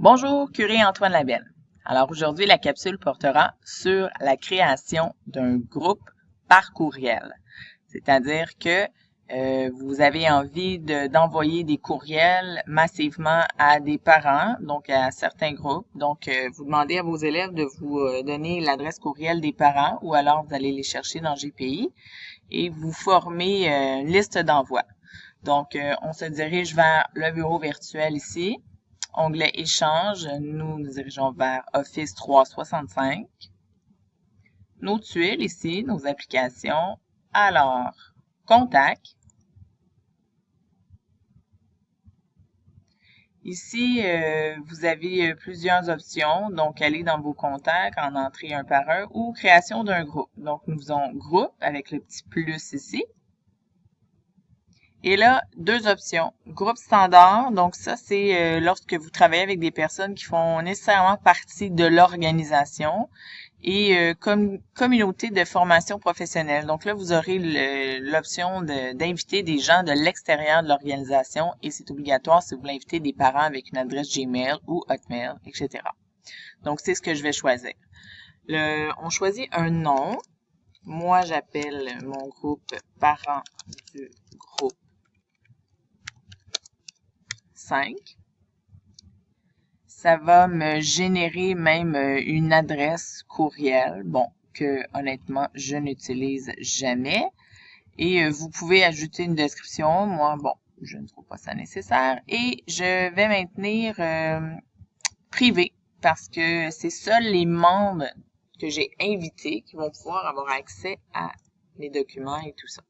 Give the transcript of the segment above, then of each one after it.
Bonjour, curé Antoine Labelle. Alors aujourd'hui, la capsule portera sur la création d'un groupe par courriel. C'est-à-dire que vous avez envie d'envoyer des courriels massivement à des parents, donc à certains groupes. Donc, vous demandez à vos élèves de vous donner l'adresse courriel des parents ou alors vous allez les chercher dans GPI et vous formez une liste d'envoi. Donc, on se dirige vers le bureau virtuel ici. Onglet Échange, nous nous dirigeons vers Office 365. Nos tuiles ici, nos applications. Alors, Contact. Ici, vous avez plusieurs options. Donc, allez dans vos contacts, en entrer un par un ou création d'un groupe. Donc, nous faisons groupe avec le petit plus ici. Et là, deux options. Groupe standard, donc ça, c'est lorsque vous travaillez avec des personnes qui font nécessairement partie de l'organisation et comme communauté de formation professionnelle. Donc là, vous aurez l'option d'inviter des gens de l'extérieur de l'organisation et c'est obligatoire si vous voulez inviter des parents avec une adresse Gmail ou Hotmail, etc. Donc, c'est ce que je vais choisir. On choisit un nom. Moi, j'appelle mon groupe parents du groupe 5. Ça va me générer même une adresse courriel, bon, que honnêtement, je n'utilise jamais. Et vous pouvez ajouter une description. Moi, bon, je ne trouve pas ça nécessaire. Et je vais maintenir privé parce que c'est seuls les membres que j'ai invités qui vont pouvoir avoir accès à mes documents et tout ça.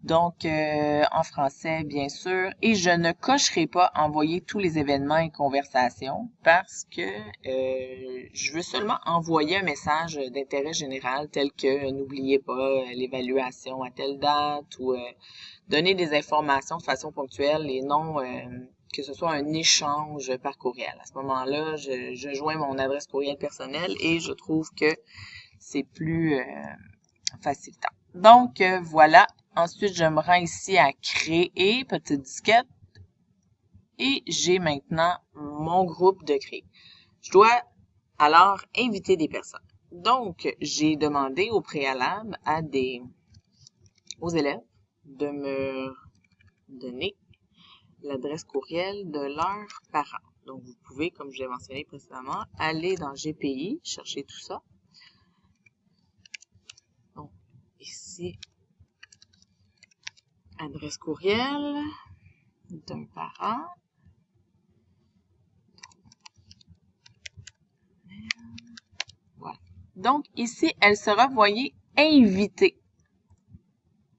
Donc, en français, bien sûr. Et je ne cocherai pas envoyer tous les événements et conversations parce que je veux seulement envoyer un message d'intérêt général tel que n'oubliez pas l'évaluation à telle date ou donner des informations de façon ponctuelle et non que ce soit un échange par courriel. À ce moment-là, je joins mon adresse courriel personnelle et je trouve que c'est plus facilitant. Donc, voilà. Ensuite, je me rends ici à créer, petite disquette. Et j'ai maintenant mon groupe de créer. Je dois alors inviter des personnes. Donc, j'ai demandé au préalable aux élèves de me donner l'adresse courriel de leurs parents. Donc, vous pouvez, comme je l'ai mentionné précédemment, aller dans GPI, chercher tout ça. Donc, ici, adresse courriel d'un parent. Voilà. Donc, ici, elle sera, voyez, invitée.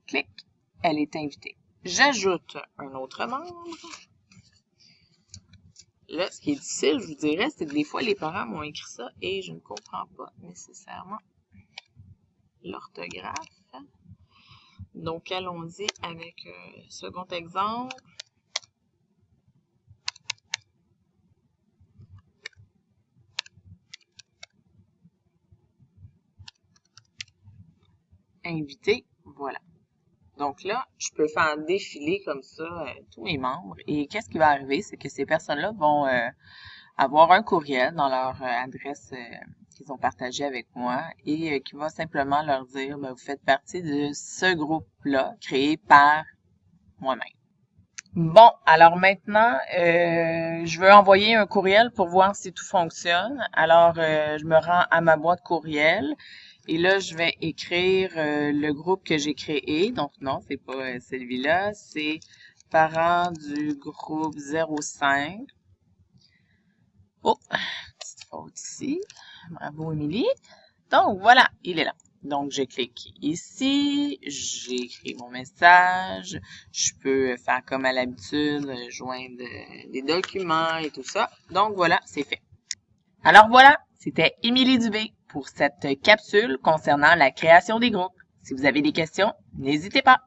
Clic, elle est invitée. J'ajoute un autre membre. Là, ce qui est difficile, je vous dirais, c'est que des fois, les parents m'ont écrit ça et je ne comprends pas nécessairement l'orthographe. Donc, allons-y avec second exemple. Invité, voilà. Donc là, je peux faire défiler comme ça tous mes membres. Et qu'est-ce qui va arriver? C'est que ces personnes-là vont avoir un courriel dans leur adresse qu'ils ont partagé avec moi et qui va simplement leur dire, ben, vous faites partie de ce groupe-là créé par moi-même. Bon, alors maintenant, je veux envoyer un courriel pour voir si tout fonctionne. Alors, je me rends à ma boîte courriel et là, je vais écrire le groupe que j'ai créé. Donc, non, c'est pas celui-là, c'est parents du groupe 05. Oh, petite faute ici. Bravo, Émilie. Donc, voilà, il est là. Donc, je clique ici, j'écris mon message, je peux faire comme à l'habitude, joindre des documents et tout ça. Donc, voilà, c'est fait. Alors voilà, c'était Émilie Dubé pour cette capsule concernant la création des groupes. Si vous avez des questions, n'hésitez pas.